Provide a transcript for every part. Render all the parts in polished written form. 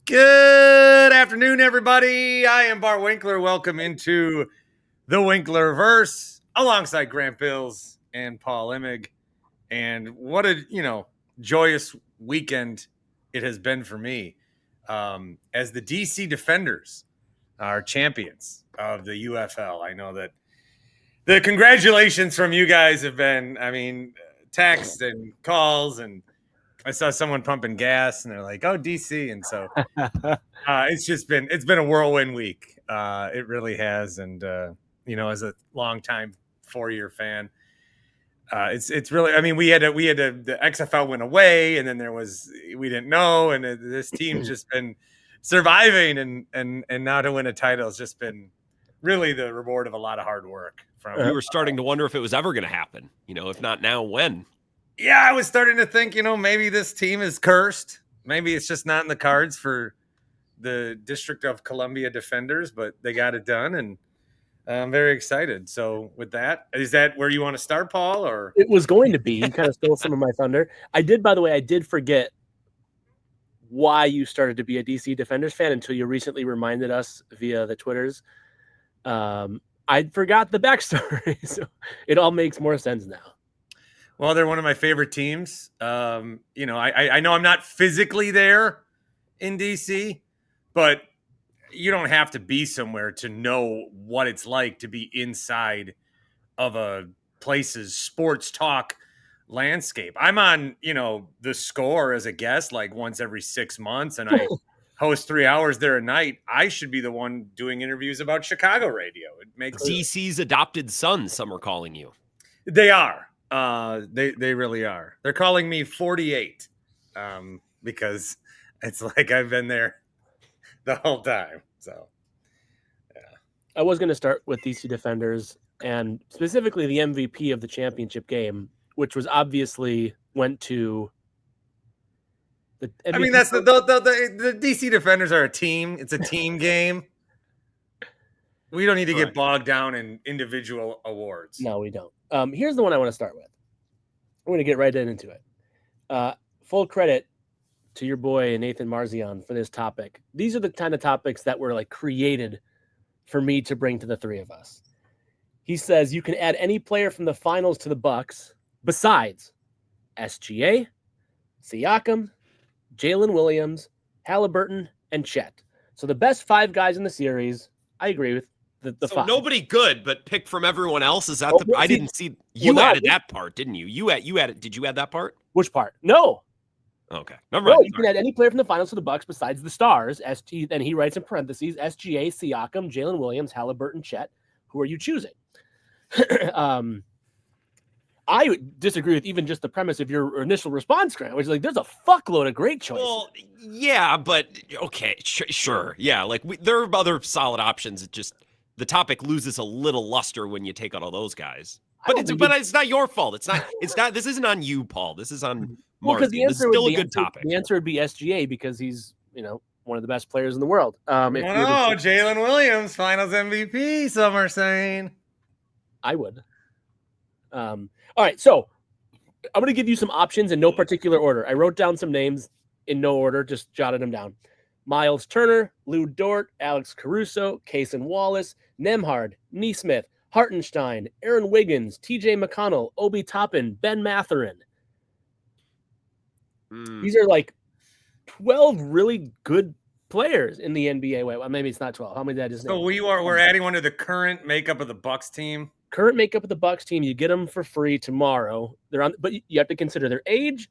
Good afternoon, everybody. I am Bart Winkler. Welcome into the Winklerverse alongside Grant Bills and Paul Immig. And what a, joyous weekend it has been for me as the DC Defenders are champions of the UFL. I know that the congratulations from you guys have been, texts and calls, and I saw someone pumping gas and they're like, "Oh, DC." And so it's been a whirlwind week. It really has. And as a longtime 4-year fan, it's really. I mean, the XFL went away, and then we didn't know, and this team's just been surviving, and now to win a title has just been really the reward of a lot of hard work. We were starting to wonder if it was ever going to happen. If not now, when? Yeah, I was starting to think, maybe this team is cursed. Maybe it's just not in the cards for the District of Columbia Defenders, but they got it done, and I'm very excited. So with that, is that where you want to start, Paul? Or it was going to be. You kind of stole some of my thunder. By the way, I did forget why you started to be a DC Defenders fan until you recently reminded us via the Twitters. I forgot the backstory, so it all makes more sense now. Well, they're one of my favorite teams. I know I'm not physically there in DC, but you don't have to be somewhere to know what it's like to be inside of a place's sports talk landscape. I'm on, the Score as a guest like once every 6 months, and I host 3 hours there a night. I should be the one doing interviews about Chicago radio. It makes DC's adopted sons, some are calling you. They are. They really are. They're calling me 48 because it's like I've been there the whole time. So, yeah. I was going to start with DC Defenders and specifically the MVP of the championship game, which was obviously went to the MVP. I mean, that's the DC Defenders are a team. It's a team game. We don't need to get bogged down in individual awards. No, we don't. Here's the one I want to start with. We're going to get right into it. Full credit to your boy Nathan Marzion for this topic. These are the kind of topics that were like created for me to bring to the three of us. He says you can add any player from the finals to the Bucks besides SGA, Siakam, Jalen Williams, Halliburton, and Chet. So the best 5 guys in the series, I agree with the so 5. Nobody good, but pick from everyone else. Is that I didn't see you added that part, didn't you? You added. Did you add that part? Which part? No. Okay. Never mind. No, you can add any player from the finals to the Bucks besides the stars. Then he writes in parentheses: SGA, Siakam, Jalen Williams, Halliburton, Chet. Who are you choosing? I would disagree with even just the premise of your initial response, Grant, which is like, there's a fuckload of great choices. Well, yeah, but okay, sure. Yeah, like there are other solid options. It just, the topic loses a little luster when you take out all those guys. But it's not your fault. It's not, this isn't on you, Paul. This is on Marcy. This is still a good topic. The answer would be SGA because he's, one of the best players in the world. Jalen Williams, finals MVP, some are saying. I would. All right, so I'm going to give you some options in no particular order. I wrote down some names in no order, just jotted them down. Miles Turner, Lou Dort, Alex Caruso, Kaysen Wallace, Nembhard, Neesmith, Hartenstein, Aaron Wiggins, TJ McConnell, Obi Toppin, Ben Mathurin. These are like 12 really good players in the NBA. Well, maybe it's not 12. How many did I just name? So we're adding one to the current makeup of the Bucks team. Current makeup of the Bucks team, you get them for free tomorrow. But you have to consider their age.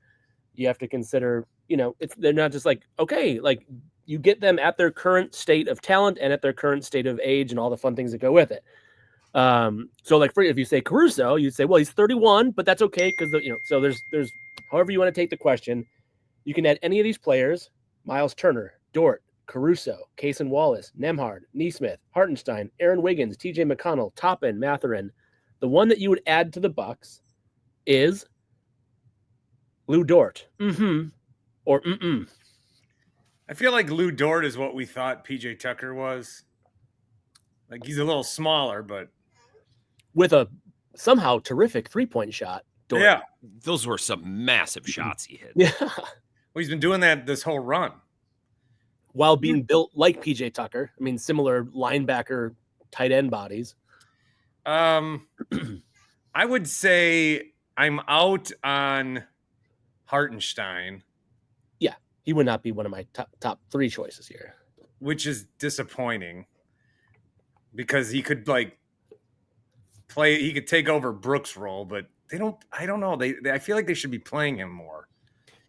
You have to consider, they're not just like, okay, like you get them at their current state of talent and at their current state of age and all the fun things that go with it. So like if you say Caruso, you'd say, well, he's 31, but that's okay because so there's however you want to take the question. You can add any of these players: Miles Turner, Dort, Caruso, Kaysen Wallace, Nembhard, Neesmith, Hartenstein, Aaron Wiggins, TJ McConnell, Toppin, Mathurin. The one that you would add to the Bucks is Lou Dort. Or I feel like Lou Dort is what we thought PJ Tucker was. Like he's a little smaller, but with a somehow terrific 3-point shot. Dort. Yeah. Those were some massive shots he hit. Yeah. Well, he's been doing that this whole run. while being built like PJ Tucker. I mean, similar linebacker, tight end bodies. I would say I'm out on Hartenstein. Yeah, he would not be one of my top 3 choices here, which is disappointing because he could like play. He could take over Brooks' role, but they don't. I don't know. I feel like they should be playing him more.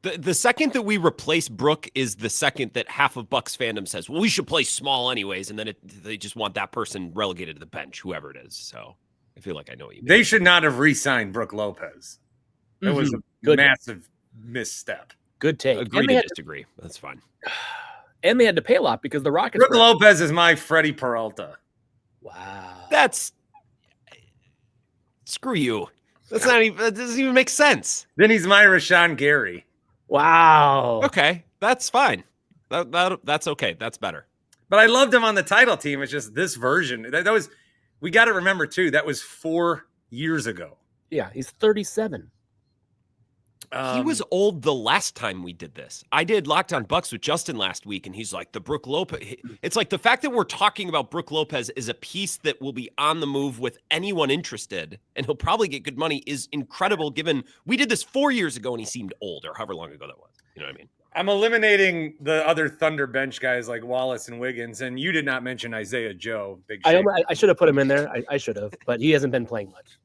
The second that we replace Brook is the second that half of Bucks fandom says, well, we should play small anyways. And then they just want that person relegated to the bench, whoever it is. So I feel like I know what you mean. They should not have re-signed Brook Lopez. That was a massive misstep. Good take. Agree to disagree. That's fine. And they had to pay a lot because the Rockets. Brook Lopez is my Freddie Peralta. Wow. That's screw you. That's not even. That doesn't even make sense. Then he's my Rashawn Gary. Wow. Okay, that's fine. That's okay. That's better. But I loved him on the title team. It's just this version. That was. We got to remember too. That was 4 years ago. Yeah, he's 37. He was old the last time we did this. I did Locked On Bucks with Justin last week, and he's like, the Brook Lopez. It's like the fact that we're talking about Brook Lopez is a piece that will be on the move with anyone interested, and he'll probably get good money is incredible given we did this 4 years ago and he seemed old or however long ago that was. You know what I mean? I'm eliminating the other Thunder bench guys like Wallace and Wiggins, and you did not mention Isaiah Joe. I should have put him in there. I should have, but he hasn't been playing much.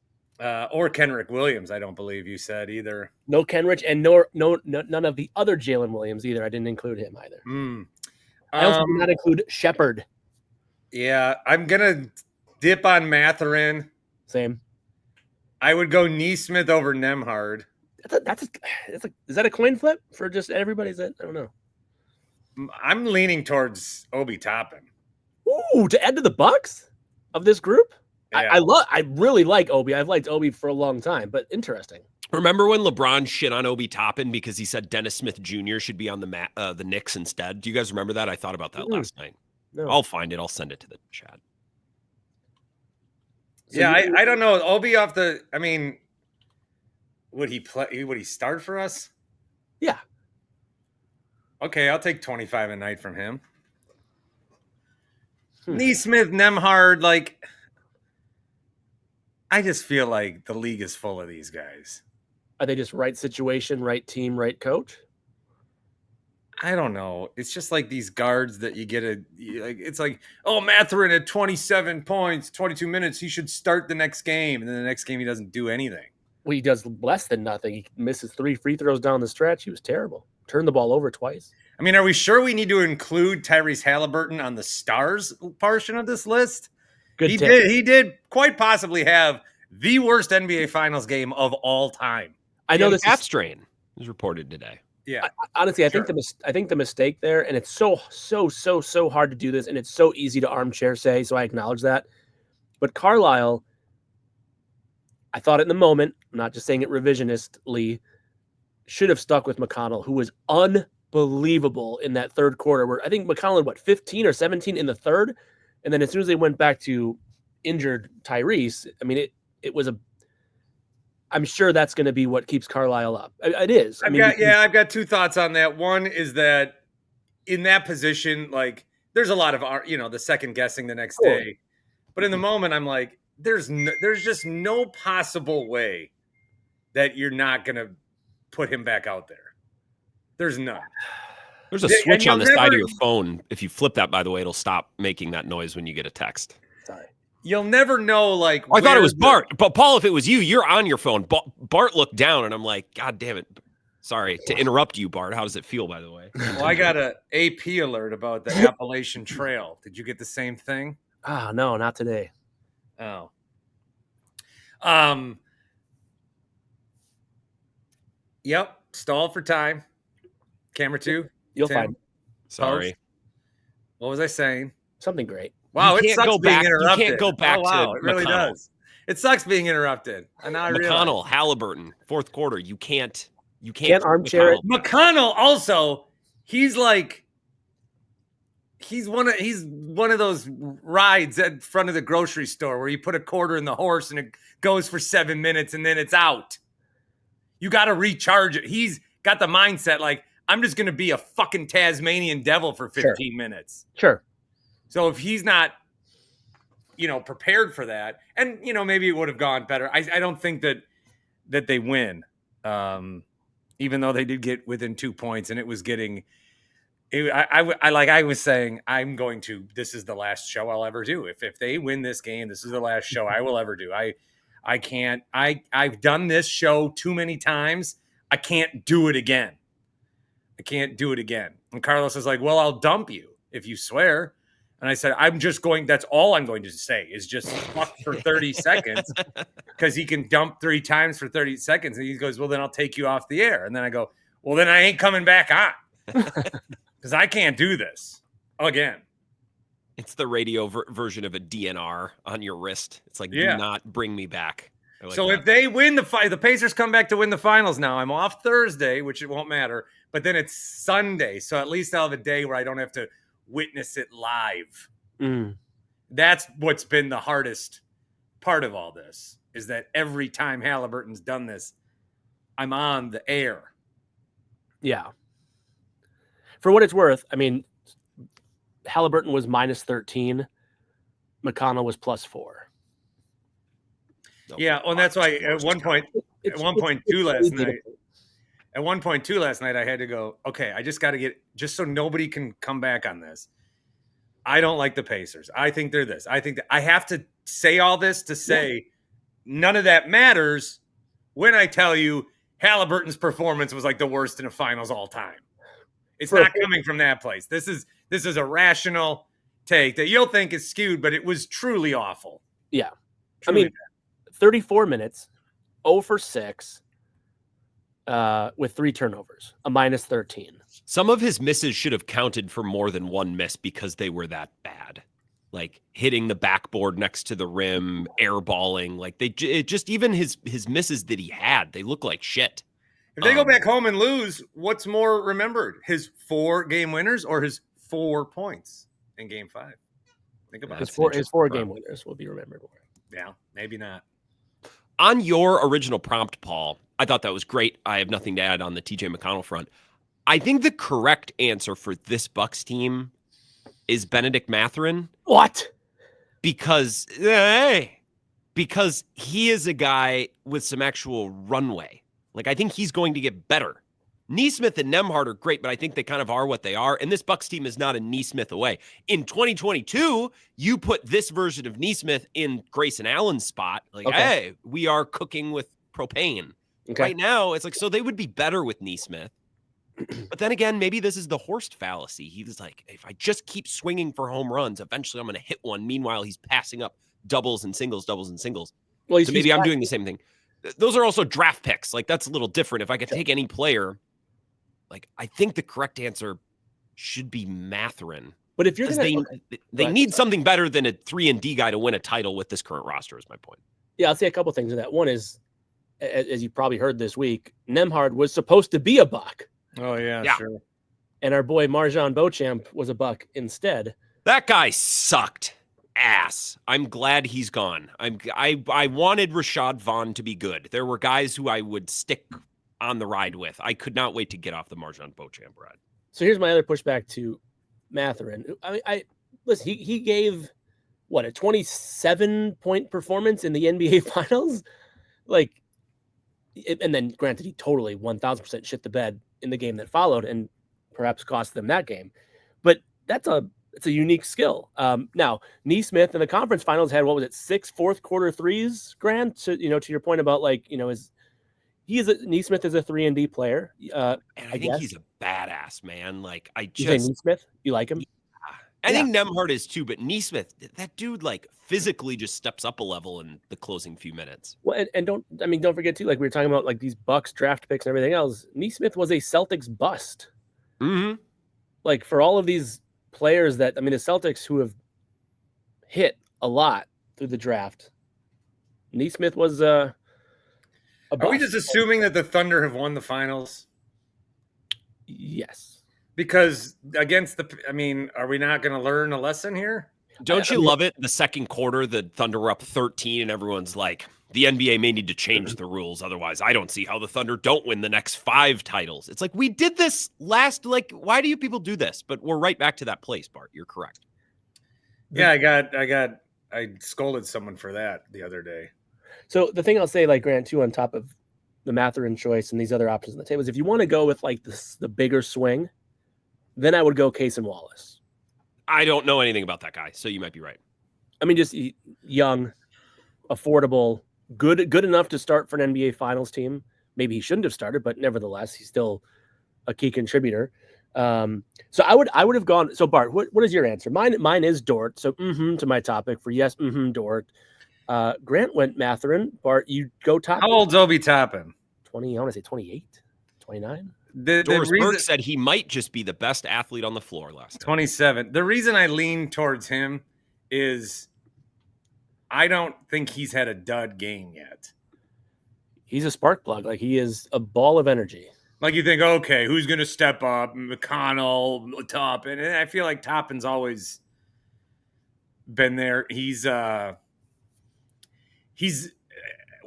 Or Kenrick Williams, I don't believe you said either. No Kenrich, and none of the other Jalen Williams either. I didn't include him either. I also did not include Shepard. Yeah, I'm gonna dip on Mathurin. Same. I would go Neesmith over Nemhard. Is that a coin flip for just everybody's? I don't know. I'm leaning towards Obi Toppin. Ooh, to add to the Bucks of this group. Yeah. I really like Obi. I've liked Obi for a long time, but interesting. Remember when LeBron shit on Obi Toppin because he said Dennis Smith Jr. should be on the Knicks instead? Do you guys remember that? I thought about that last night. No. I'll find it. I'll send it to the chat. So yeah, I don't know. Obi off the. I mean, would he play? Would he start for us? Yeah. Okay, I'll take 25 a night from him. Neesmith, Nemhard, like. I just feel like the league is full of these guys. Are they just right situation, right team, right coach? I don't know. It's just like these guards that you get it's like, oh, Mathurin at 27 points, 22 minutes. He should start the next game. And then the next game, he doesn't do anything. Well, he does less than nothing. He misses 3 free throws down the stretch. He was terrible. Turned the ball over twice. I mean, are we sure we need to include Tyrese Halliburton on the stars portion of this list? He did quite possibly have the worst NBA Finals game of all time. I know this calf strain was reported today. Yeah, honestly, I think the mistake there, and it's so hard to do this, and it's so easy to armchair say. So I acknowledge that. But Carlisle, I thought it in the moment. I'm not just saying it revisionistly. Should have stuck with McConnell, who was unbelievable in that third quarter. Where I think McConnell had 15 or 17 in the third. And then as soon as they went back to injured Tyrese, I mean, it was I'm sure that's going to be what keeps Carlisle up. It is. I've got 2 thoughts on that. One is that in that position, like there's a lot of, the second guessing the next day, but in the moment, I'm like, there's just no possible way that you're not going to put him back out there. There's none. There's a switch on the side of your phone. If you flip that, by the way, it'll stop making that noise when you get a text. Sorry. You'll never know, like... I thought it was Bart. But, Paul, if it was you, you're on your phone. Bart looked down, and I'm like, God damn it. Sorry to interrupt you, Bart. How does it feel, by the way? Well, I got an AP alert about the Appalachian Trail. Did you get the same thing? Oh, no, not today. Oh. Yep. Stall for time. Camera 2. You'll find. Sorry. What was I saying? Something great. Wow, it sucks being interrupted. You can't go back to it really McConnell. does. It sucks being interrupted. And now I realize. McConnell, Halliburton, fourth quarter. You can't armchair it. McConnell also, he's like he's one of those rides at front of the grocery store where you put a quarter in the horse and it goes for 7 minutes and then it's out. You got to recharge it. He's got the mindset like, I'm just going to be a fucking Tasmanian devil for 15 minutes. Sure. So if he's not, prepared for that, and, maybe it would have gone better. I don't think that they win, even though they did get within 2 points, and it was getting – I was saying, this is the last show I'll ever do. If they win this game, this is the last show I will ever do. I can't, I've done this show too many times. I can't do it again. And Carlos is like, well, I'll dump you if you swear. And I said, that's all I'm going to say is just fuck for 30 seconds, because he can dump 3 times for 30 seconds. And he goes, well, then I'll take you off the air. And then I go, well, then I ain't coming back on. Because I can't do this again. It's the radio version of a DNR on your wrist. It's like, do not bring me back. Like so that. If they win the Pacers come back to win the finals now. I'm off Thursday, which it won't matter. But then it's Sunday. So at least I'll have a day where I don't have to witness it live. That's what's been the hardest part of all this, is that every time Halliburton's done this, I'm on the air. Yeah. For what it's worth, I mean, Halliburton was minus 13. McConnell was plus 4. Yeah, well, and that's why at one point two last night, I had to go, okay, I just got to just so nobody can come back on this. I don't like the Pacers. I think they're this. I think that I have to say all this to say none of that matters when I tell you Halliburton's performance was like the worst in the finals all time. It's not coming from that place. This is a rational take that you'll think is skewed, but it was truly awful. Yeah. Truly bad. 34 minutes, 0 for 6, with 3 turnovers, a minus 13. Some of his misses should have counted for more than one miss because they were that bad. Like hitting the backboard next to the rim, airballing. Like even his misses that he had, they look like shit. If they go back home and lose, what's more remembered? His 4 game winners or his 4 points in game 5? Think about it. His 4 game winners will be remembered more. Yeah, maybe not. On your original prompt, Paul, I thought that was great. I have nothing to add on the TJ McConnell front. I think the correct answer for this Bucks team is Benedict Mathurin. What? Because he is a guy with some actual runway. Like, I think he's going to get better. Nesmith and Nembhard are great, but I think they kind of are what they are. And this Bucks team is not a Nesmith away. In 2022, you put this version of Nesmith in Grayson Allen's spot. Like, hey, we are cooking with propane. Okay. Right now, it's like, so they would be better with Nesmith. But then again, maybe this is the Horst fallacy. He was like, if I just keep swinging for home runs, eventually I'm going to hit one. Meanwhile, he's passing up doubles and singles. Well, so maybe I'm doing the same thing. Those are also draft picks. Like, that's a little different. If I could take any player, like, I think the correct answer should be Mathurin. But if you're going to, they need something better than a 3-and-D guy to win a title with this current roster, is my point. Yeah, I'll say a couple things to that. One is, as you probably heard this week, Nembhard was supposed to be a Buck. Oh, yeah, sure. And our boy Marjan Beauchamp was a Buck instead. That guy sucked ass. I'm glad he's gone. I wanted Rashad Vaughn to be good. There were guys who I would stick on the ride with. I could not wait to get off the Marjan Beauchamp ride. So here's my other pushback to Mathurin. Listen, he gave a 27-point performance in the NBA Finals, and then granted he totally 1,000% shit the bed in the game that followed and perhaps cost them that game. But it's a unique skill. Now, Nesmith in the conference finals had, 6 fourth quarter threes, Grant, to your point about Nesmith is a 3-and-D player. And I think he's a badass, man. Like, you say Nesmith? You like him? I think Nembhard is too, but Nesmith, that dude, physically just steps up a level in the closing few minutes. Well, and don't forget too, we were talking about these Bucks draft picks and everything else. Nesmith was a Celtics bust. Mm-hmm. For all of these players the Celtics who have hit a lot through the draft, Nesmith was a bust. Are we just assuming that the Thunder have won the finals? Yes. Because against are we not going to learn a lesson here? Don't you love it? The second quarter, the Thunder were up 13, and everyone's like, the NBA may need to change the rules. Otherwise, I don't see how the Thunder don't win the next 5 titles. It's like, we did this why do you people do this? But we're right back to that place, Bart. You're correct. Yeah, I scolded someone for that the other day. So the thing I'll say, like Grant, too, on top of the Mathurin choice and these other options on the table is if you want to go with like the bigger swing, then I would go Case and Wallace. I don't know anything about that guy, so you might be right. I mean, just young, affordable, good enough to start for an NBA Finals team. Maybe he shouldn't have started, but nevertheless, he's still a key contributor. So I would have gone. So Bart, what is your answer? Mine is Dort. So to my topic for yes, Dort. Grant went Mathurin. Bart, you go Toppin. How old's Obi Toppin? 20. I want to say 28, 29. Doris Burke said he might just be the best athlete on the floor last time. 27. The reason I lean towards him is I don't think he's had a dud game yet. He's a spark plug. Like, he is a ball of energy. Like, you think, okay, who's going to step up? McConnell, Toppin. And I feel like Toppin's always been there. He's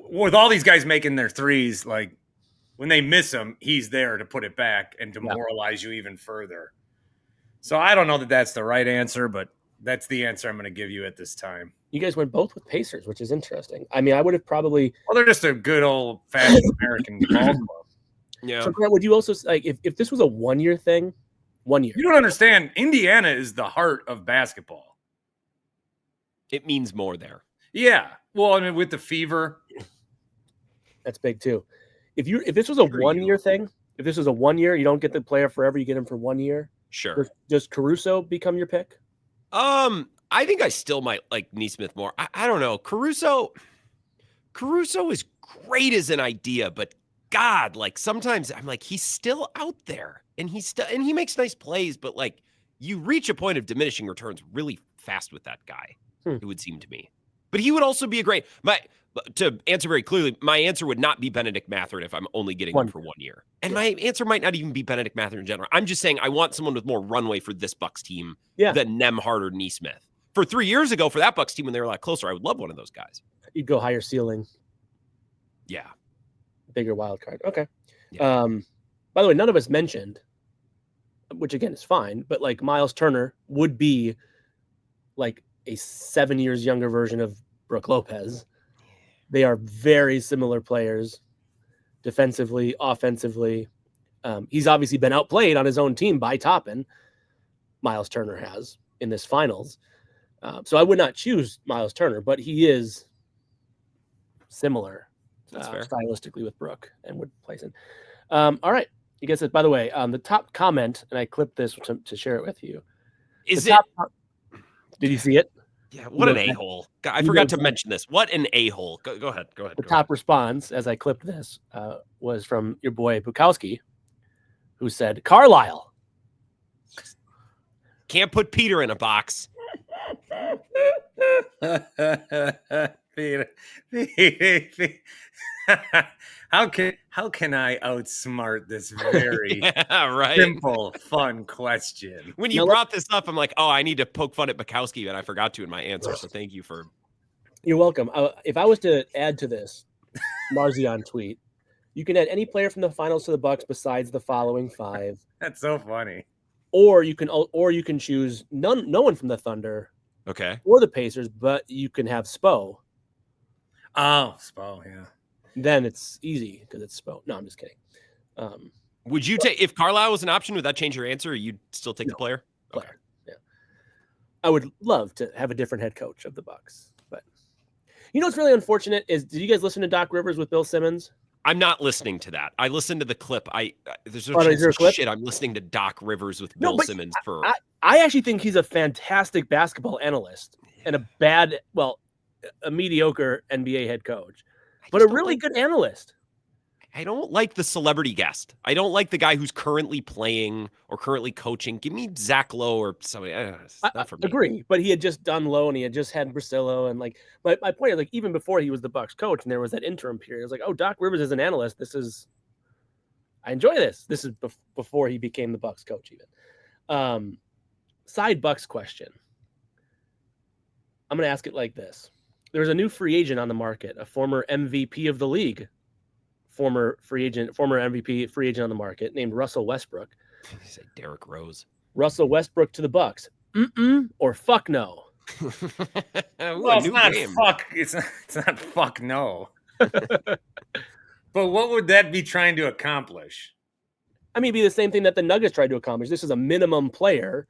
with all these guys making their threes, like, when they miss him, he's there to put it back and demoralize you even further. So I don't know that that's the right answer, but that's the answer I'm going to give you at this time. You guys went both with Pacers, which is interesting. I mean, I would have probably... Well, they're just a good old-fashioned American ball club. Yeah. So, Grant, would you also, like, if this was a one-year thing, 1 year? You don't understand. Indiana is the heart of basketball. It means more there. Yeah. Well, I mean, with the fever. That's big, too. If this was a 1 year thing, if this was a 1 year, you don't get the player forever, you get him for 1 year. Sure. Does Caruso become your pick? I think I still might like Nesmith more. I don't know. Caruso is great as an idea, but God, like sometimes I'm like, he's still out there and he makes nice plays, but like you reach a point of diminishing returns really fast with that guy. It would seem to me. But he would also be to answer very clearly, my answer would not be Benedict Mathurin if I'm only getting him for 1 year. And my answer might not even be Benedict Mathurin in general. I'm just saying I want someone with more runway for this Bucks team than Nembhard or Nesmith. For 3 years ago, for that Bucks team when they were a lot closer, I would love one of those guys. You'd go higher ceiling. Yeah. Bigger wild card. Okay. Yeah. By the way, none of us mentioned, which again is fine, but like Miles Turner would be like a 7 years younger version of Brook Lopez. They are very similar players, defensively, offensively. He's obviously been outplayed on his own team by Toppin. Miles Turner has in this finals. So I would not choose Miles Turner, but he is similar stylistically with Brook and would place in. All right. You guys, by the way, the top comment, and I clipped this to share it with you. Did you see it? Yeah, what an a-hole. I forgot to mention this. What an a-hole. Go ahead. The top response, as I clipped this, was from your boy Bukowski, who said, Carlisle. Can't put Peter in a box. Peter. How can I outsmart this very simple, fun question? When you brought this up, I'm like, oh, I need to poke fun at Bukowski, and I forgot to in my answer. So thank you for. You're welcome. If I was to add to this Marzion tweet, you can add any player from the finals to the Bucks besides the following 5. That's so funny. Or you can choose no one from the Thunder, or the Pacers, but you can have Spo. Oh, Spo, yeah. Then it's easy because it's Spo. No, I'm just kidding. Would you take if Carlisle was an option? Would that change your answer? Or you'd still take the player? Okay. Yeah. I would love to have a different head coach of the Bucks, but you know what's really unfortunate is did you guys listen to Doc Rivers with Bill Simmons? I'm not listening to that. I listened to the clip. There's no shit. I'm listening to Doc Rivers with Bill Simmons for. I actually think he's a fantastic basketball analyst and a mediocre NBA head coach, but a really good analyst. I don't like the celebrity guest. I don't like the guy who's currently playing or currently coaching. Give me Zach Lowe or somebody. It's not for me. Agree, but he had just done Lowe and he had just had Brisillo and like. But my point is, like, even before he was the Bucks coach and there was that interim period, I was like, oh, Doc Rivers is an analyst. I enjoy this. This is before he became the Bucks coach. Even side Bucks question: I'm going to ask it like this. There's a new free agent on the market, a former MVP of the league, former MVP free agent on the market named Russell Westbrook. You say Derrick Rose. Russell Westbrook to the Bucks. Or fuck no. Ooh, Well, a new game. It's not fuck no. But what would that be trying to accomplish? I mean, it'd be the same thing that the Nuggets tried to accomplish. This is a minimum player.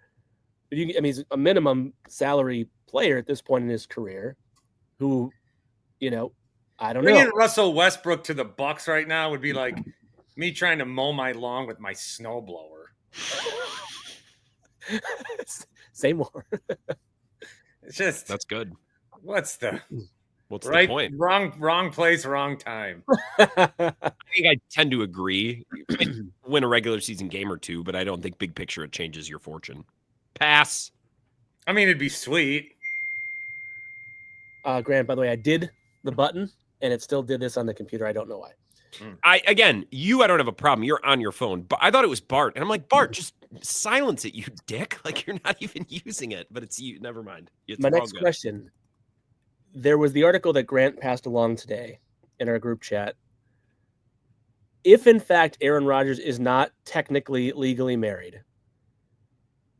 He's a minimum salary player at this point in his career who, I don't know. Bringing Russell Westbrook to the Bucks right now would be like me trying to mow my lawn with my snowblower. Say more. It's just That's good. What's the point? Wrong place, wrong time. I think I tend to agree. You might win a regular season game or two, but I don't think big picture it changes your fortune. Pass. I mean, it'd be sweet. Grant, by the way, I did the button and it still did this on the computer. I don't know why. I don't have a problem. You're on your phone, but I thought it was Bart, and I'm like, Bart, just silence it, you dick. Like you're not even using it, but it's you. Never mind. My next question. There was the article that Grant passed along today in our group chat. If in fact Aaron Rodgers is not technically legally married,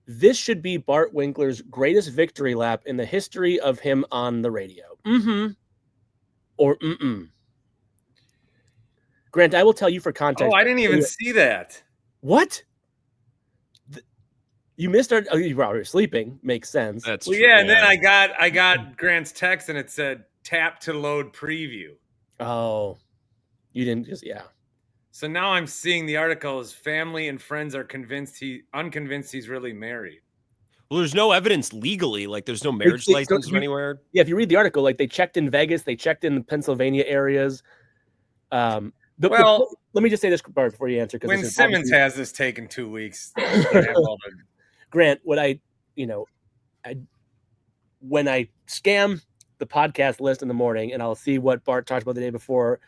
this should be Bart Winkler's greatest victory lap in the history of him on the radio. Or Grant, I will tell you for context. Oh, I didn't even see that. What? You missed our. Oh, you were sleeping. Makes sense. That's true. Yeah, and then I got Grant's text and it said tap to load preview. Oh, you didn't just So now I'm seeing the article. His family and friends are unconvinced he's really married. Well, there's no evidence legally. Like there's no marriage license anywhere. Yeah, if you read the article, like they checked in Vegas, they checked in the Pennsylvania areas. Let me just say this, Bart, before you answer. When Simmons has this taken 2 weeks. Grant, when I scam the podcast list in the morning and I'll see what Bart talked about the day before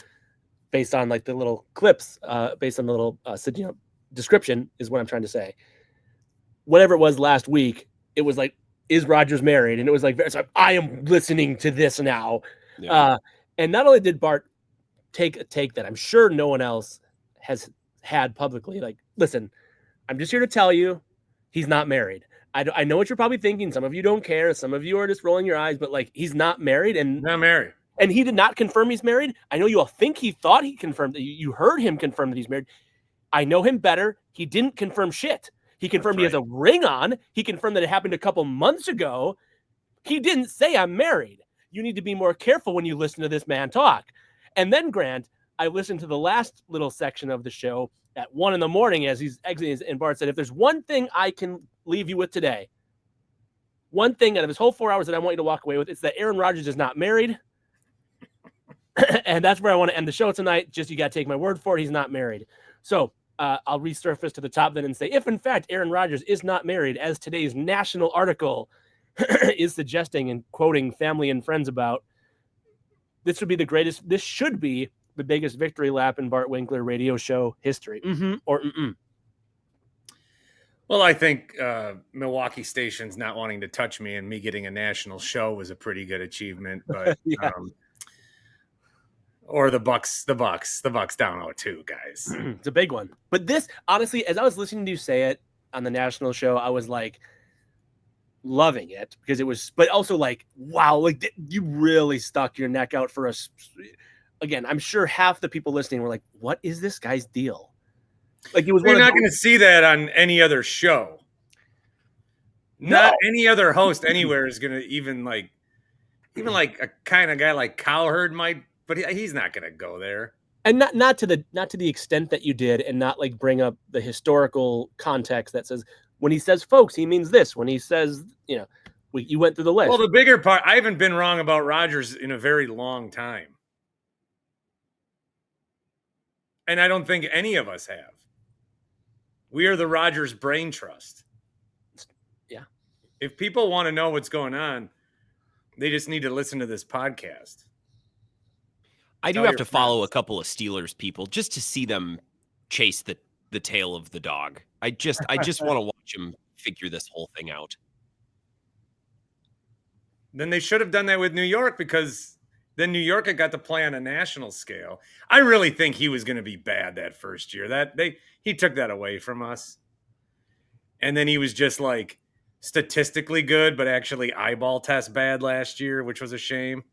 based on like the little clips, based on the little description is what I'm trying to say. Whatever it was last week, it was like, is Rodgers married? And it was like, I am listening to this now. Yeah. And not only did Bart take a take that I'm sure no one else has had publicly, like, listen, I'm just here to tell you he's not married. I know what you're probably thinking. Some of you don't care. Some of you are just rolling your eyes, but like he's not married and not married. And he did not confirm he's married. I know you all think he thought he confirmed that you heard him confirm that he's married. I know him better. He didn't confirm shit. He confirmed he has a ring on. He confirmed that it happened a couple months ago. He didn't say I'm married. You need to be more careful when you listen to this man talk. And then, Grant, I listened to the last little section of the show at 1 a.m. as he's exiting, and Bart said, if there's one thing I can leave you with today, one thing out of his whole 4 hours that I want you to walk away with, it's that Aaron Rodgers is not married. And that's where I want to end the show tonight. Just you got to take my word for it. He's not married. So I'll resurface to the top then and say, if in fact Aaron Rodgers is not married, as today's national article is suggesting and quoting family and friends about, this should be the biggest victory lap in Bart Winkler radio show history. Well, I think Milwaukee stations not wanting to touch me and me getting a national show was a pretty good achievement. But or the Bucks down 0-2, guys. It's a big one. But this, honestly, as I was listening to you say it on the national show, I was like loving it because it was, but also like, wow, like you really stuck your neck out for us. Again, I'm sure half the people listening were like, what is this guy's deal? Like it was. You're not going to see that on any other show. Not any other host anywhere is going to even like a kind of guy like Cowherd might, but he's not going to go there. And not to the extent that you did, and not like bring up the historical context that says when he says folks, he means this. When he says, you went through the list. Well, the bigger part, I haven't been wrong about Rodgers in a very long time. And I don't think any of us have. We are the Rodgers brain trust. Yeah. If people want to know what's going on, they just need to listen to this podcast. I do have to follow a couple of Steelers people just to see them chase the tail of the dog. I just want to watch them figure this whole thing out. Then they should have done that with New York, because then New York had got to play on a national scale. I really think he was going to be bad that first year. He took that away from us. And then he was just like statistically good, but actually eyeball test bad last year, which was a shame.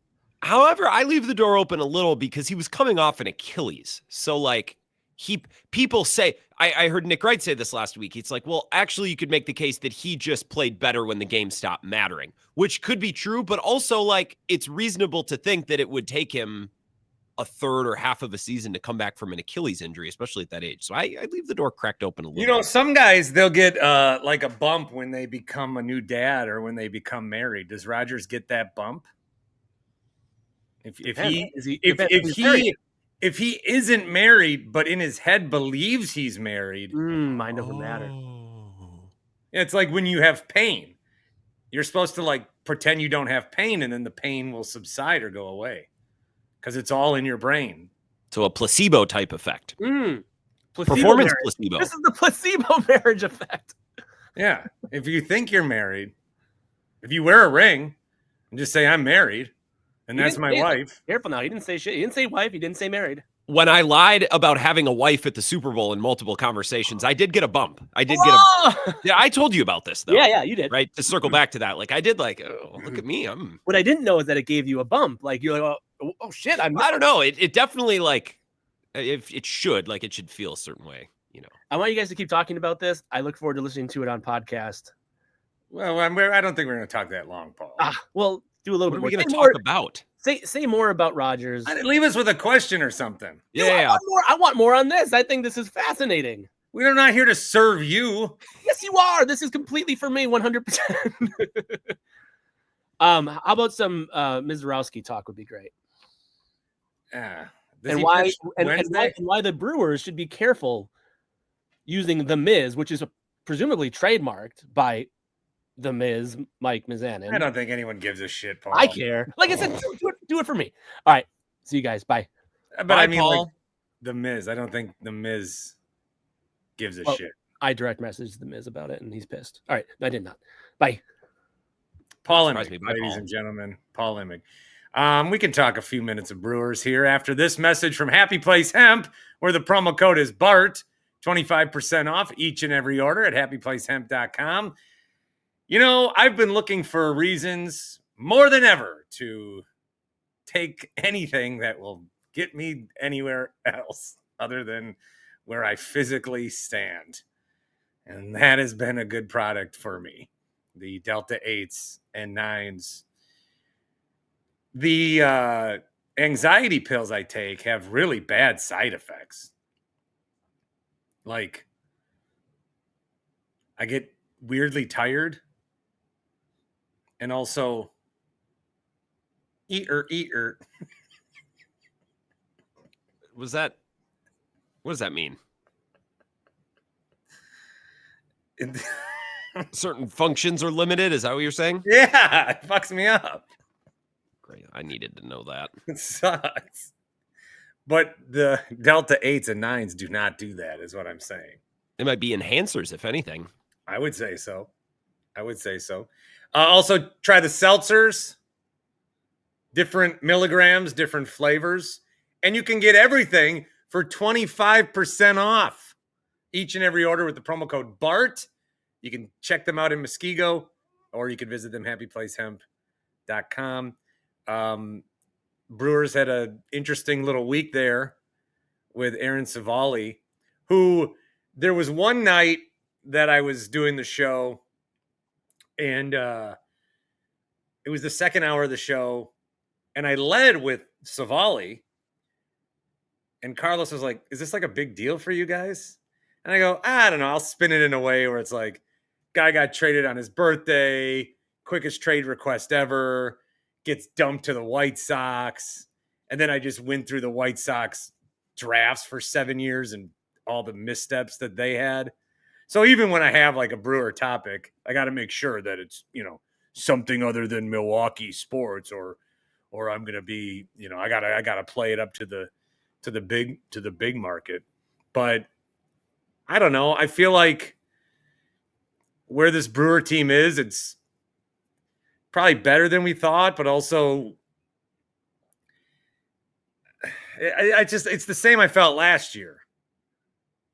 However, I leave the door open a little because he was coming off an Achilles. So like people say, I heard Nick Wright say this last week. It's like, well, actually you could make the case that he just played better when the game stopped mattering, which could be true, but also like it's reasonable to think that it would take him a third or half of a season to come back from an Achilles injury, especially at that age. So I leave the door cracked open a little. You know, some guys, they'll get like a bump when they become a new dad or when they become married. Does Rodgers get that bump? If he isn't married, but in his head believes he's married, mind over matter. It's like when you have pain, you're supposed to like pretend you don't have pain, and then the pain will subside or go away because it's all in your brain. So a placebo type effect. Placebo Performance marriage. placebo. This is the placebo marriage effect. Yeah. If you think you're married, if you wear a ring and just say I'm married, and that's my wife. Careful now. He didn't say shit. He didn't say wife. He didn't say married. When I lied about having a wife at the Super Bowl in multiple conversations, I did get a bump. Yeah, I told you about this though. Yeah, you did. Right. To circle back to that. Like I did like, oh, look at me. What I didn't know is that it gave you a bump. Like you're like, oh shit. I don't know. It definitely like, if it should feel a certain way, you know. I want you guys to keep talking about this. I look forward to listening to it on podcast. Well, I don't think we're going to talk that long, Paul. Well, do a little bit more. What are we going to talk about? Say more about Rodgers. Leave us with a question or something. Yeah. I want more on this. I think this is fascinating. We're not here to serve you. Yes, you are. This is completely for me, 100%. How about some Mizorowski talk would be great. And why the Brewers should be careful using the Miz, which is presumably trademarked by the Miz, Mike Mizanin. I don't think anyone gives a shit, Paul. I care. Like I said, do it for me. All right. See you guys. Bye. But Bye, I mean, Paul. like, the Miz. I don't think the Miz gives a shit. I direct messaged the Miz about it, and he's pissed. All right. I did not. Bye. Paul Imig, ladies and gentlemen. Paul Imig. We can talk a few minutes of Brewers here after this message from Happy Place Hemp, where the promo code is BART, 25% off each and every order at happyplacehemp.com. You know, I've been looking for reasons more than ever to take anything that will get me anywhere else other than where I physically stand. And that has been a good product for me. The Delta 8s and 9s. The anxiety pills I take have really bad side effects. Like, I get weirdly tired. And also, eater. What does that mean? Certain functions are limited. Is that what you're saying? Yeah, it fucks me up. Great. I needed to know that. It sucks. But the Delta 8s and 9s do not do that, is what I'm saying. They might be enhancers, if anything. I would say so. Also, try the seltzers. Different milligrams, different flavors. And you can get everything for 25% off each and every order with the promo code BART. You can check them out in Muskego, or you can visit them happyplacehemp.com. Brewers had an interesting little week there with Aaron Savali, who there was one night that I was doing the show, and it was the second hour of the show, and I led with Savali, and Carlos was like, is this like a big deal for you guys? And I go, I don't know. I'll spin it in a way where it's like, guy got traded on his birthday, quickest trade request ever, gets dumped to the White Sox. And then I just went through the White Sox drafts for 7 years and all the missteps that they had. So even when I have like a Brewer topic, I got to make sure that it's, you know, something other than Milwaukee sports, or I'm going to be, you know, I gotta play it up to the big market. But I don't know. I feel like where this Brewer team is, probably better than we thought, but also it's the same I felt last year.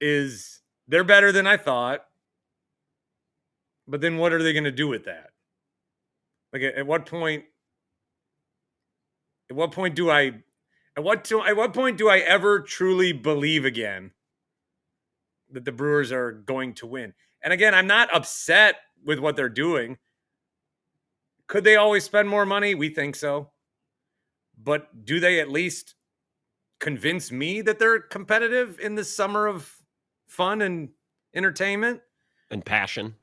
Is they're better than I thought, but then what are they going to do with that? Like at what point? At what point do I? At what point do I ever truly believe again that the Brewers are going to win? And again, I'm not upset with what they're doing. Could they always spend more money? We think so. But do they at least convince me that they're competitive in this summer of fun and entertainment and passion?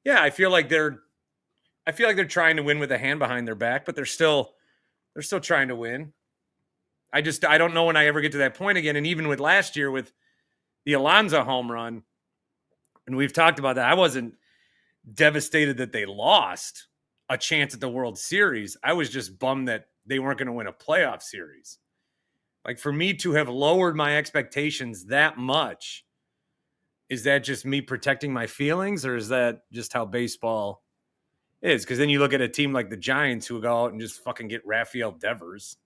Yeah, I feel like they're trying to win with a hand behind their back, but they're still trying to win. I don't know when I ever get to that point again. And even with last year with the Alonso home run, and we've talked about that, I wasn't devastated that they lost a chance at the World Series. I was just bummed that they weren't going to win a playoff series. Like, for me to have lowered my expectations that much, is that just me protecting my feelings, or is that just how baseball is? Because then you look at a team like the Giants who go out and just fucking get Rafael Devers.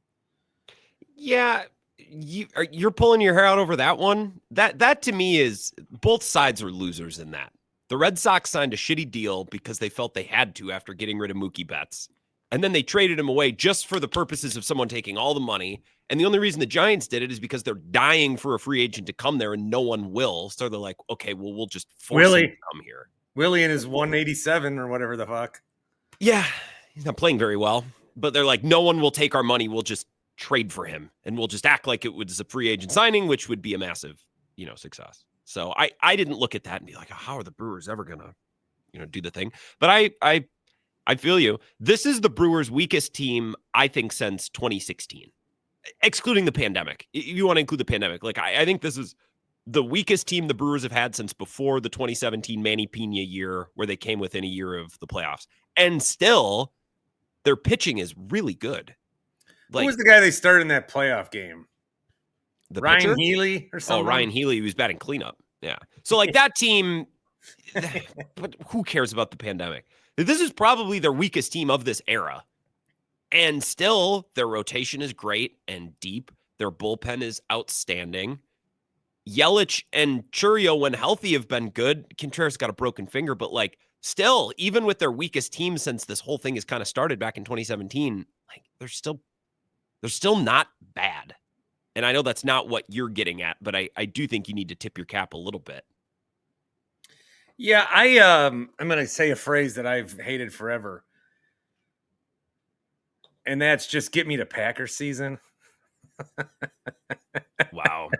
Yeah, you're pulling your hair out over that one. That to me is, both sides are losers in that. The Red Sox signed a shitty deal because they felt they had to after getting rid of Mookie Betts. And then they traded him away just for the purposes of someone taking all the money. And the only reason the Giants did it is because they're dying for a free agent to come there and no one will. So they're like, okay, well, we'll just force him to come here. Willie and his 187 or whatever the fuck. Yeah, he's not playing very well. But they're like, no one will take our money. We'll just trade for him. And we'll just act like it was a free agent signing, which would be a massive, success. So I didn't look at that and be like, how are the Brewers ever going to, do the thing? But I feel you. This is the Brewers' weakest team, I think, since 2016, excluding the pandemic. If you want to include the pandemic, like I think this is the weakest team the Brewers have had since before the 2017 Manny Pena year, where they came within a year of the playoffs. And still, their pitching is really good. Who was the guy they started in that playoff game? The Ryan pitcher? Healy or something? Oh, Ryan Healy, he was batting cleanup. Yeah. So like that team, but who cares about the pandemic? This is probably their weakest team of this era. And still, their rotation is great and deep. Their bullpen is outstanding. Yelich and Churio, when healthy, have been good. Contreras got a broken finger, but like still, even with their weakest team since this whole thing has kind of started back in 2017, like they're still not bad. And I know that's not what you're getting at, but I do think you need to tip your cap a little bit. Yeah, I'm going to say a phrase that I've hated forever. And that's just get me to Packers season. Wow.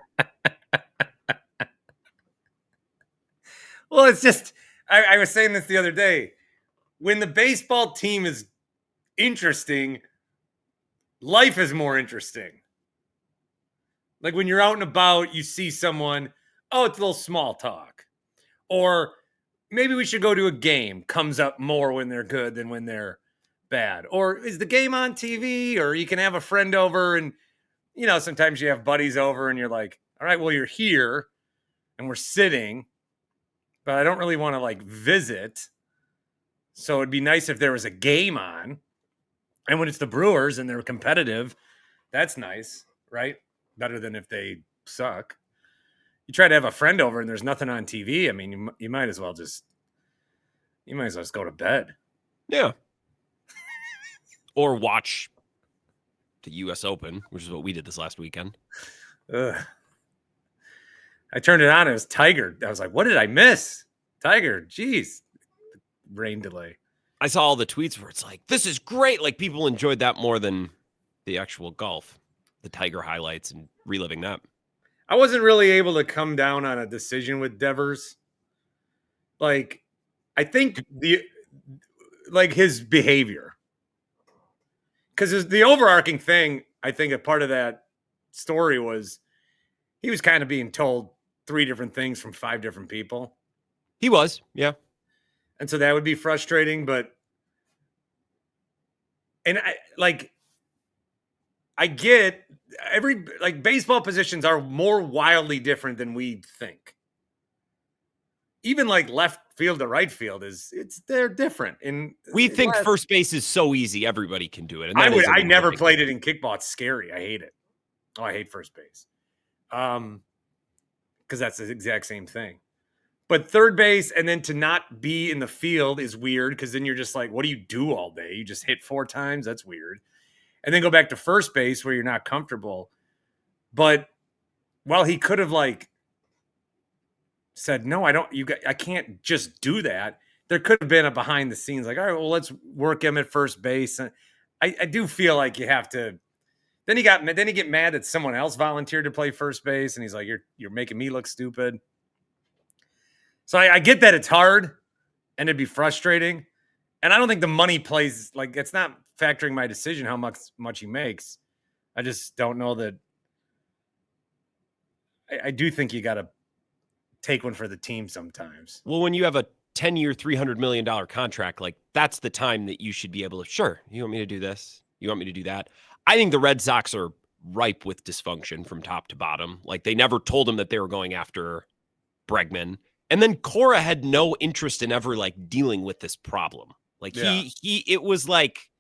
Well, it's just, I was saying this the other day. When the baseball team is interesting, life is more interesting. Like when you're out and about, you see someone, oh, it's a little small talk. Or maybe we should go to a game, comes up more when they're good than when they're bad. Or is the game on TV? Or you can have a friend over and, sometimes you have buddies over and you're like, all right, well, you're here and we're sitting, but I don't really want to like visit. So it'd be nice if there was a game on. And when it's the Brewers and they're competitive, that's nice, right? Better than if they suck. You try to have a friend over and there's nothing on TV. I mean, you might as well just go to bed. Yeah. Or watch the U.S. Open, which is what we did this last weekend. Ugh. I turned it on. It was Tiger. I was like, what did I miss? Tiger. Jeez. Rain delay. I saw all the tweets where it's like, this is great. Like people enjoyed that more than the actual golf, the Tiger highlights and reliving that. I wasn't really able to come down on a decision with Devers. Like, I think his behavior. Because the overarching thing, I think a part of that story was he was kind of being told 3 different things from 5 different people. He was, yeah. And so that would be frustrating, I get baseball positions are more wildly different than we think. even like left field to right field they're different. And we think first base is so easy, everybody can do it. And I never played it in kickball. It's scary. I hate it. Oh, I hate first base. Because that's the exact same thing. But third base and then to not be in the field is weird because then you're just like, what do you do all day? You just hit 4 times? That's weird. And then go back to first base where you're not comfortable. But well, he could have like said, no, I can't just do that. There could have been a behind the scenes like, all right, well, let's work him at first base. And I do feel like you have to. Then he get mad that someone else volunteered to play first base, and he's like, "You're making me look stupid." So I get that it's hard, and it'd be frustrating, and I don't think the money plays like it's not factoring my decision how much he makes. I just don't know that. I do think you got to take one for the team sometimes. Well, when you have a 10-year, $300 million contract, like that's the time that you should be able to. Sure, you want me to do this? You want me to do that? I think the Red Sox are ripe with dysfunction from top to bottom. Like they never told him that they were going after Bregman. And then Cora had no interest in ever like dealing with this problem. Like it was like,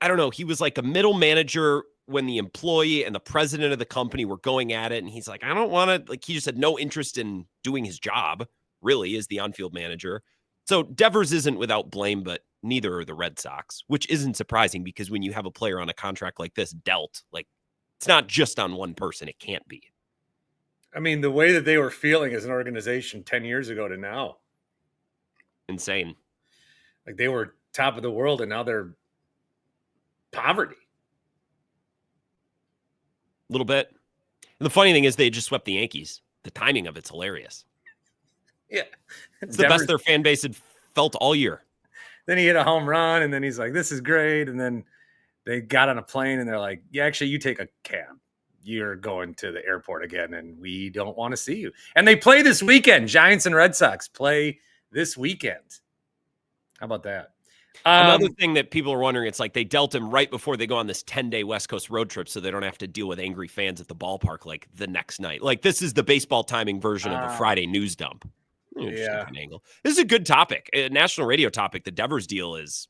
I don't know. He was like a middle manager when the employee and the president of the company were going at it. And he's like, I don't want to, like, he just had no interest in doing his job really as the on-field manager. So Devers isn't without blame, but neither are the Red Sox, which isn't surprising because when you have a player on a contract like this dealt, like it's not just on one person. It can't be. I mean, the way that they were feeling as an organization 10 years ago to now. Insane. Like they were top of the world and now they're poverty. A little bit. And the funny thing is they just swept the Yankees. The timing of it's hilarious. Yeah. It's the best their fan base had felt all year. Then he hit a home run, and then he's like, this is great. And then they got on a plane, and they're like, yeah, actually, you take a cab. You're going to the airport again, and we don't want to see you. And they play this weekend. Giants and Red Sox play this weekend. How about that? Another thing that people are wondering, it's like they dealt him right before they go on this 10-day West Coast road trip so they don't have to deal with angry fans at the ballpark like the next night. Like this is the baseball timing version of a Friday news dump. Yeah. Angle. This is a good topic, a national radio topic. The Devers deal is,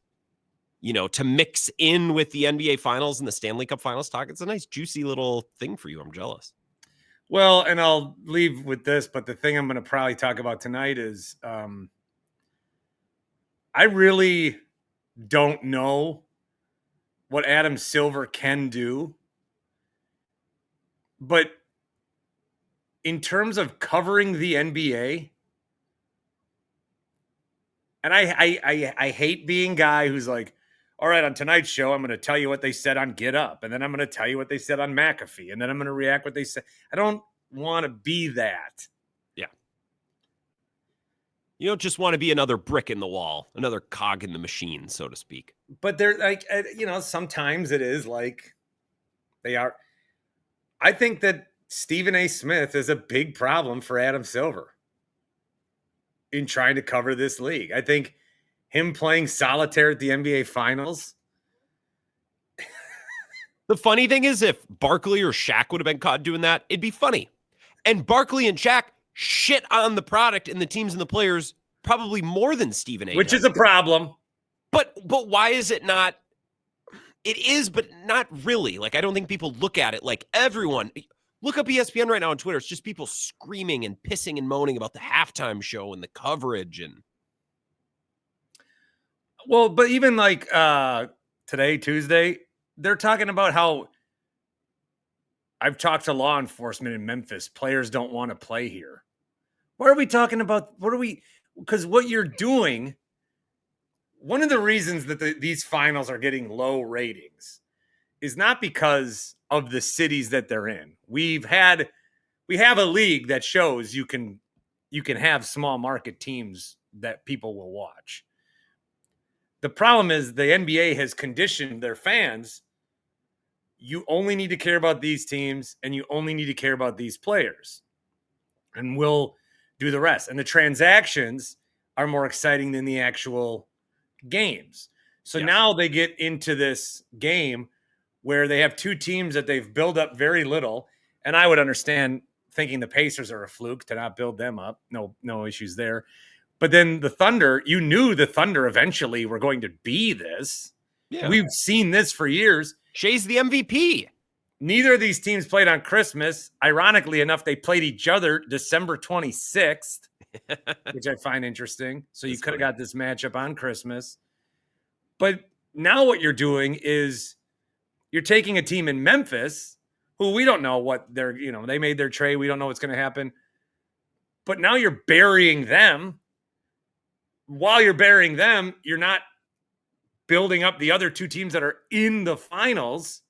to mix in with the NBA Finals and the Stanley Cup Finals talk. It's a nice, juicy little thing for you. I'm jealous. Well, and I'll leave with this, but the thing I'm going to probably talk about tonight is I really don't know what Adam Silver can do, but in terms of covering the NBA, and I hate being guy who's like, all right, on tonight's show, I'm going to tell you what they said on Get Up, and then I'm going to tell you what they said on McAfee, and then I'm going to react what they said. I don't want to be that. Yeah. You don't just want to be another brick in the wall, another cog in the machine, so to speak. But they're like, sometimes it is like they are. I think that Stephen A. Smith is a big problem for Adam Silver in trying to cover this league. I think him playing solitaire at the NBA Finals. The funny thing is, if Barkley or Shaq would have been caught doing that, it'd be funny. And Barkley and Shaq shit on the product and the teams and the players probably more than Stephen A. Which does. is a problem. But why is it not? It is, but not really. Like, I don't think people look at it like everyone. Look up ESPN right now on Twitter. It's just people screaming and pissing and moaning about the halftime show and the coverage. And well, but even like today, Tuesday, they're talking about how I've talked to law enforcement in Memphis. Players don't want to play here. What are we talking about? Because what you're doing, one of the reasons that these finals are getting low ratings is not because of the cities that they're in. We have a league that shows you can have small market teams that people will watch. The problem is the NBA has conditioned their fans. You only need to care about these teams and you only need to care about these players. And we'll do the rest. And the transactions are more exciting than the actual games. So now they get into this game where they have two teams that they've built up very little. And I would understand thinking the Pacers are a fluke to not build them up. No issues there. But then the Thunder, you knew the Thunder eventually were going to be this. Yeah. We've seen this for years. Shea's the MVP. Neither of these teams played on Christmas. Ironically enough, they played each other December 26th, which I find interesting. So you could have got this matchup on Christmas. But now what you're doing is you're taking a team in Memphis who we don't know what they're, they made their trade. We don't know what's going to happen. But now you're burying them. While you're burying them, you're not building up the other two teams that are in the finals.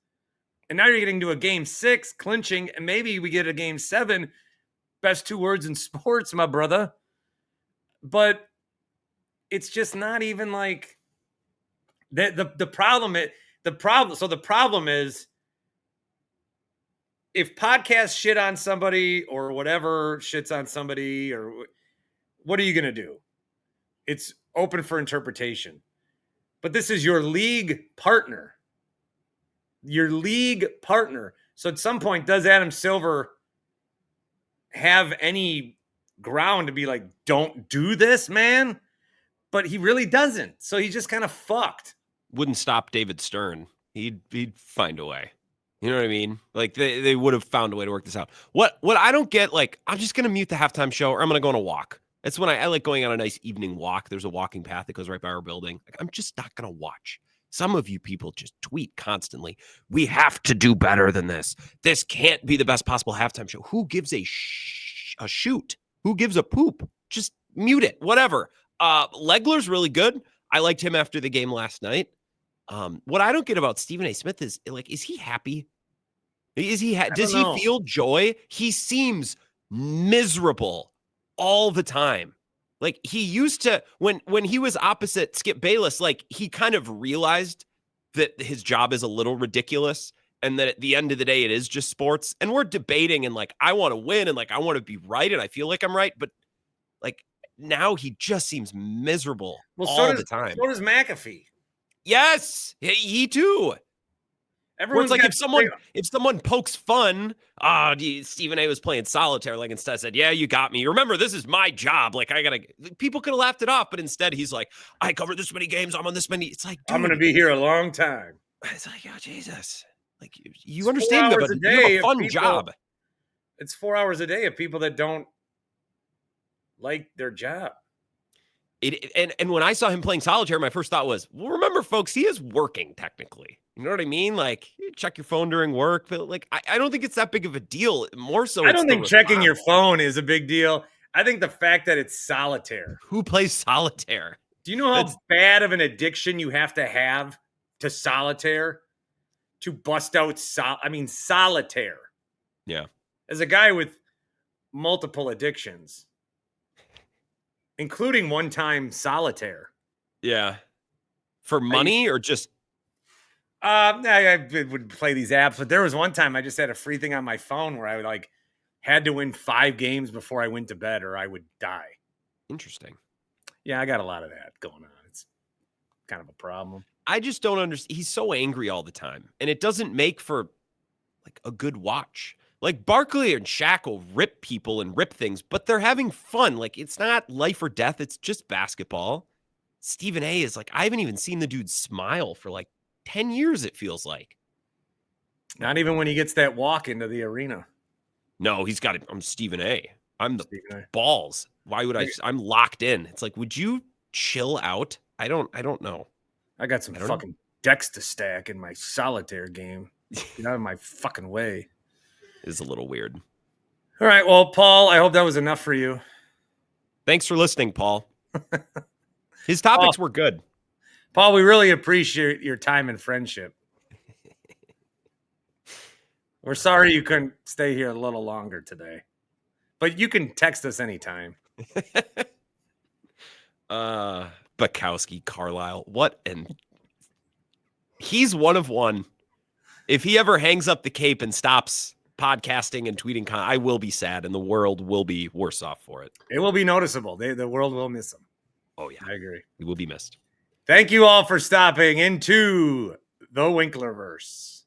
And now you're getting to a game 6, clinching, and maybe we get a game 7. Best 2 words in sports, my brother. But it's just not even like the problem is if podcasts shit on somebody or whatever shits on somebody, or what are you going to do? It's open for interpretation. But this is your league partner. So at some point, does Adam Silver have any ground to be like, don't do this, man? But he really doesn't. So he's just kind of fucked. Wouldn't stop David Stern. He'd find a way. You know what I mean? Like they would have found a way to work this out. What I don't get, like, I'm just gonna mute the halftime show or I'm gonna go on a walk. That's when I like going on a nice evening walk. There's a walking path that goes right by our building. Like, I'm just not gonna watch. Some of you people just tweet constantly. We have to do better than this. This can't be the best possible halftime show. Who gives a shoot? Who gives a poop? Just mute it. Whatever. Legler's really good. I liked him after the game last night. What I don't get about Stephen A. Smith is, like, is he happy? Does he feel joy? He seems miserable all the time. Like, he used to, when he was opposite Skip Bayless, like, he kind of realized that his job is a little ridiculous and that at the end of the day, it is just sports. And we're debating and, like, I want to win and, like, I want to be right and I feel like I'm right. But, like, now he just seems miserable all the time. So does McAfee. Yes, he too. Everyone's like, if someone pokes fun, Stephen A was playing solitaire, like, instead said, yeah, you got me. Remember, this is my job. Like, people could have laughed it off, but instead he's like, I cover this many games. I'm on this many. It's like, dude, I'm going to be here a long time. It's like, oh, Jesus. Like, you understand that, but you have a fun job. It's 4 hours a day of people that don't like their job. And when I saw him playing solitaire, my first thought was, well, remember, folks, he is working technically. You know what I mean? Like, you check your phone during work, but, like, I don't think it's that big of a deal. More so, I don't think checking your phone is a big deal. I think the fact that it's solitaire. Who plays solitaire? Do you know how bad of an addiction you have to solitaire to bust out solitaire? Yeah. As a guy with multiple addictions, including one-time solitaire. Yeah. For money or just? I would play these apps, but there was one time I just had a free thing on my phone where I would, had to win 5 games before I went to bed or I would die. Interesting. Yeah, I got a lot of that going on. It's kind of a problem. I just don't understand. He's so angry all the time, and it doesn't make for, like, a good watch. Like, Barkley and Shaq will rip people and rip things, but they're having fun. Like, it's not life or death. It's just basketball. Stephen A is like, I haven't even seen the dude smile for, like, 10 years, it feels like. Not even when he gets that walk into the arena. No, he's got it. I'm Stephen A. I'm the balls. Why would I'm locked in. It's like, would you chill out? I don't know. I got some fucking decks to stack in my solitaire game. Get out of my fucking way. Is a little weird. All right. Well, Paul, I hope that was enough for you. Thanks for listening, Paul. His topics were good. Paul, we really appreciate your time and friendship. We're sorry you couldn't stay here a little longer today, but you can text us anytime. Bukowski, Carlisle. He's one of one. If he ever hangs up the cape and stops podcasting and tweeting, I will be sad, and the world will be worse off for it. It will be noticeable. The world will miss him. Oh, yeah. I agree. He will be missed. Thank you all for stopping into the Winklerverse.